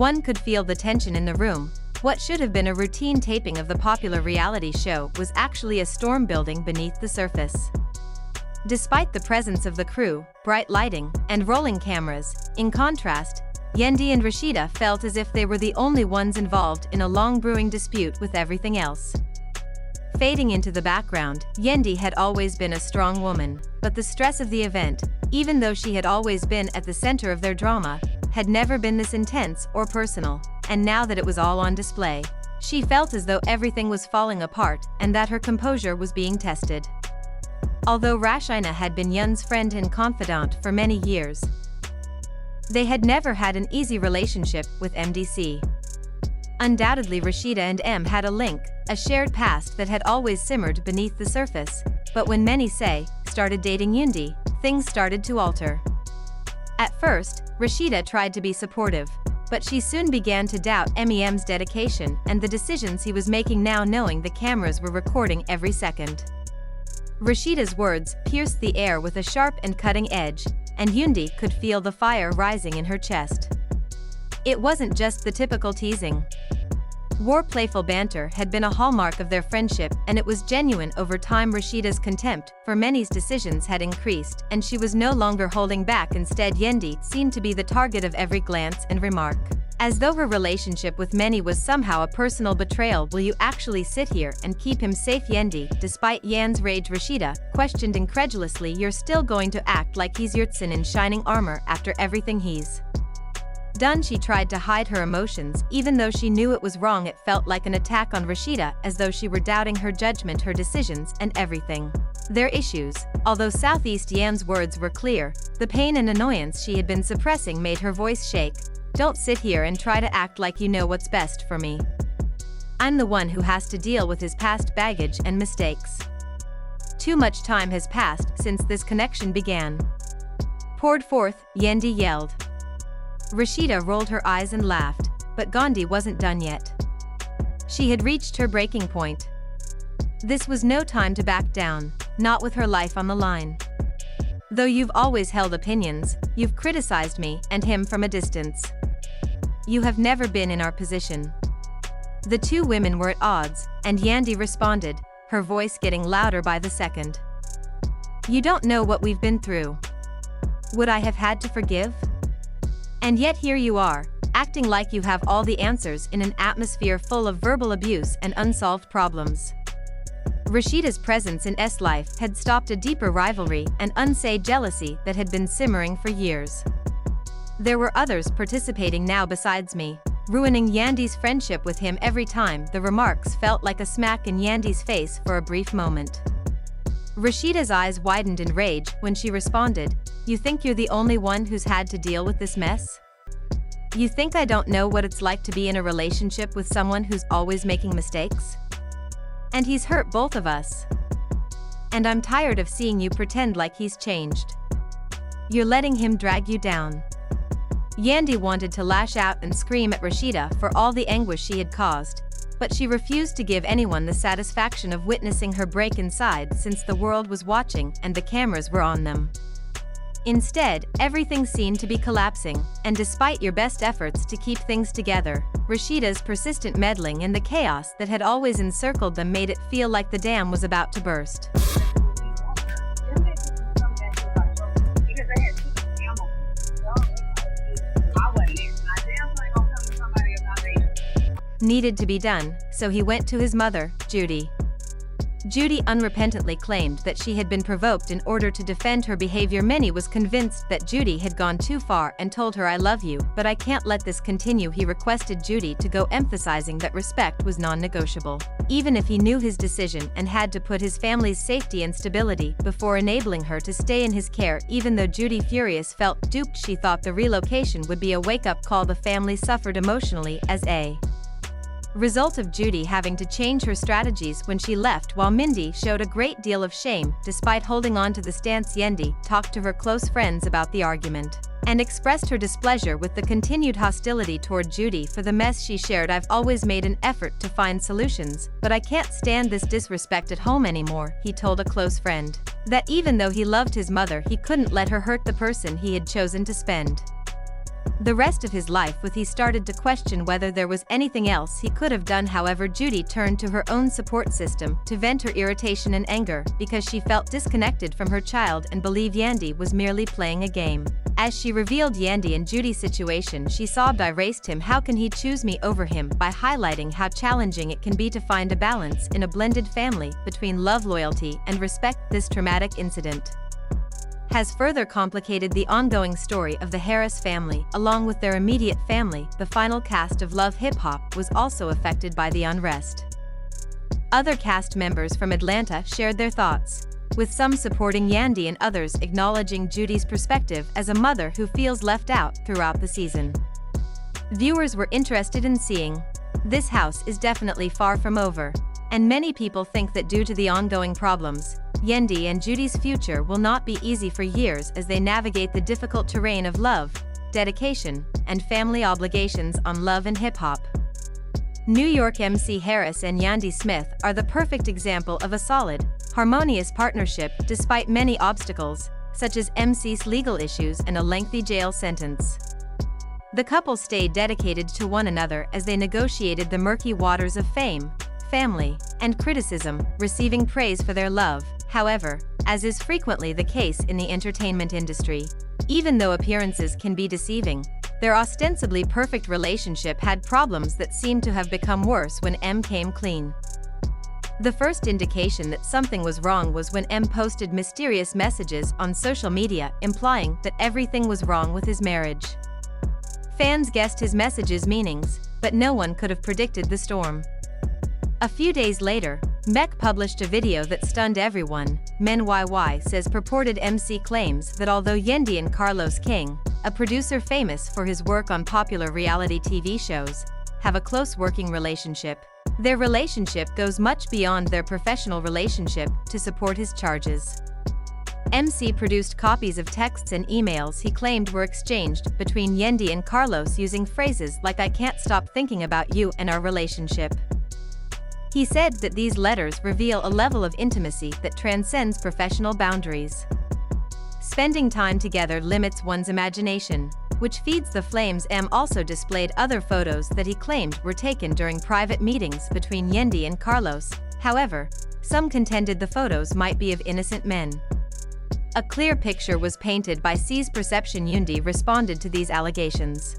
One could feel the tension in the room. What should have been a routine taping of the popular reality show was actually a storm building beneath the surface. Despite the presence of the crew, bright lighting, and rolling cameras, in contrast, Yandy and Rasheeda felt as if they were the only ones involved in a long brewing dispute with everything else. Fading into the background, Yandy had always been a strong woman, but the stress of the event, even though she had always been at the center of their drama, had never been this intense or personal, and now that it was all on display, she felt as though everything was falling apart and that her composure was being tested. Although Rasheeda had been Yun's friend and confidant for many years, they had never had an easy relationship with MDC. Undoubtedly Rasheeda and M had a link, a shared past that had always simmered beneath the surface, but when many started dating Yandy, things started to alter. At first, Rasheeda tried to be supportive, but she soon began to doubt MEM's dedication and the decisions he was making now knowing the cameras were recording every second. Rasheeda's words pierced the air with a sharp and cutting edge, and Yandy could feel the fire rising in her chest. It wasn't just the typical teasing. Playful banter had been a hallmark of their friendship, and it was genuine over time. Rasheeda's contempt for many's decisions had increased, and she was no longer holding back. Instead, Yandy seemed to be the target of every glance and remark. As though her relationship with Many was somehow a personal betrayal. Will you actually sit here and keep him safe? Yandy, despite Yan's rage, Rasheeda questioned incredulously. You're still going to act like he's Yurtsin in shining armor after everything he's done? She tried to hide her emotions, even though she knew it was wrong. It felt like an attack on Rasheeda, as though she were doubting her judgment, her decisions, and everything. Their issues. Although Southeast Yan's words were clear, the pain and annoyance she had been suppressing made her voice shake. Don't sit here and try to act like you know what's best for me. I'm the one who has to deal with his past baggage and mistakes. Too much time has passed since this connection began. Poured forth, Yandy yelled. Rasheeda rolled her eyes and laughed, but Gandhi wasn't done yet. She had reached her breaking point. This was no time to back down, not with her life on the line. Though you've always held opinions, you've criticized me and him from a distance. You have never been in our position. The two women were at odds, and Yandy responded, her voice getting louder by the second. You don't know what we've been through. Would I have had to forgive? And yet here you are, acting like you have all the answers in an atmosphere full of verbal abuse and unsolved problems. Rasheeda's presence in S life had stopped a deeper rivalry and unsaid jealousy that had been simmering for years. There were others participating now besides me, ruining Yandy's friendship with him. Every time the remarks felt like a smack in Yandy's face for a brief moment. Rasheeda's eyes widened in rage when she responded, you think you're the only one who's had to deal with this mess? You think I don't know what it's like to be in a relationship with someone who's always making mistakes? And he's hurt both of us. And I'm tired of seeing you pretend like he's changed. You're letting him drag you down. Yandy wanted to lash out and scream at Rasheeda for all the anguish she had caused, but she refused to give anyone the satisfaction of witnessing her break inside since the world was watching and the cameras were on them. Instead, everything seemed to be collapsing, and despite your best efforts to keep things together, Rasheeda's persistent meddling and the chaos that had always encircled them made it feel like the dam was about to burst. Needed to be done, so he went to his mother, Judy. Judy unrepentantly claimed that she had been provoked in order to defend her behavior. Many was convinced that Judy had gone too far and told her, I love you, but I can't let this continue. He requested Judy to go, emphasizing that respect was non-negotiable, even if he knew his decision and had to put his family's safety and stability before enabling her to stay in his care. Even though Judy, furious, felt duped, she thought the relocation would be a wake-up call. The family suffered emotionally as a result of Judy having to change her strategies when she left, while Mindy showed a great deal of shame despite holding on to the stance. Yandy talked to her close friends about the argument and expressed her displeasure with the continued hostility toward Judy for the mess she shared. I've always made an effort to find solutions, but I can't stand this disrespect at home anymore, he told a close friend. That even though he loved his mother, he couldn't let her hurt the person he had chosen to spend the rest of his life with. He started to question whether there was anything else he could have done. However, Judy turned to her own support system to vent her irritation and anger because she felt disconnected from her child and believed Yandy was merely playing a game. As she revealed Yandy and Judy's situation, she sobbed, "I raised him. How can he choose me over him?" by highlighting how challenging it can be to find a balance in a blended family between love, loyalty, and respect. This traumatic incident has further complicated the ongoing story of the Harris family, along with their immediate family. The final cast of Love Hip Hop was also affected by the unrest. Other cast members from Atlanta shared their thoughts, with some supporting Yandy and others acknowledging Judy's perspective as a mother who feels left out throughout the season. Viewers were interested in seeing "This house is definitely far from over," and many people think that due to the ongoing problems, Yandy and Judy's future will not be easy for years as they navigate the difficult terrain of love, dedication, and family obligations on Love and Hip Hop. New York MC Harris and Yandy Smith are the perfect example of a solid, harmonious partnership despite many obstacles, such as MC's legal issues and a lengthy jail sentence. The couple stayed dedicated to one another as they negotiated the murky waters of fame, family, and criticism, receiving praise for their love. However, as is frequently the case in the entertainment industry, even though appearances can be deceiving, their ostensibly perfect relationship had problems that seemed to have become worse when M came clean. The first indication that something was wrong was when M posted mysterious messages on social media implying that everything was wrong with his marriage. Fans guessed his messages' meanings, but no one could have predicted the storm. A few days later, Mek published a video that stunned everyone. Men YY says purported MC claims that although Yandy and Carlos King, a producer famous for his work on popular reality TV shows, have a close working relationship, their relationship goes much beyond their professional relationship to support his charges. MC produced copies of texts and emails he claimed were exchanged between Yandy and Carlos using phrases like "I can't stop thinking about you" and "our relationship." He said that these letters reveal a level of intimacy that transcends professional boundaries. Spending time together limits one's imagination, which feeds the flames. M also displayed other photos that he claimed were taken during private meetings between Yandy and Carlos. However, some contended the photos might be of innocent men. A clear picture was painted by C's perception. Yandy responded to these allegations.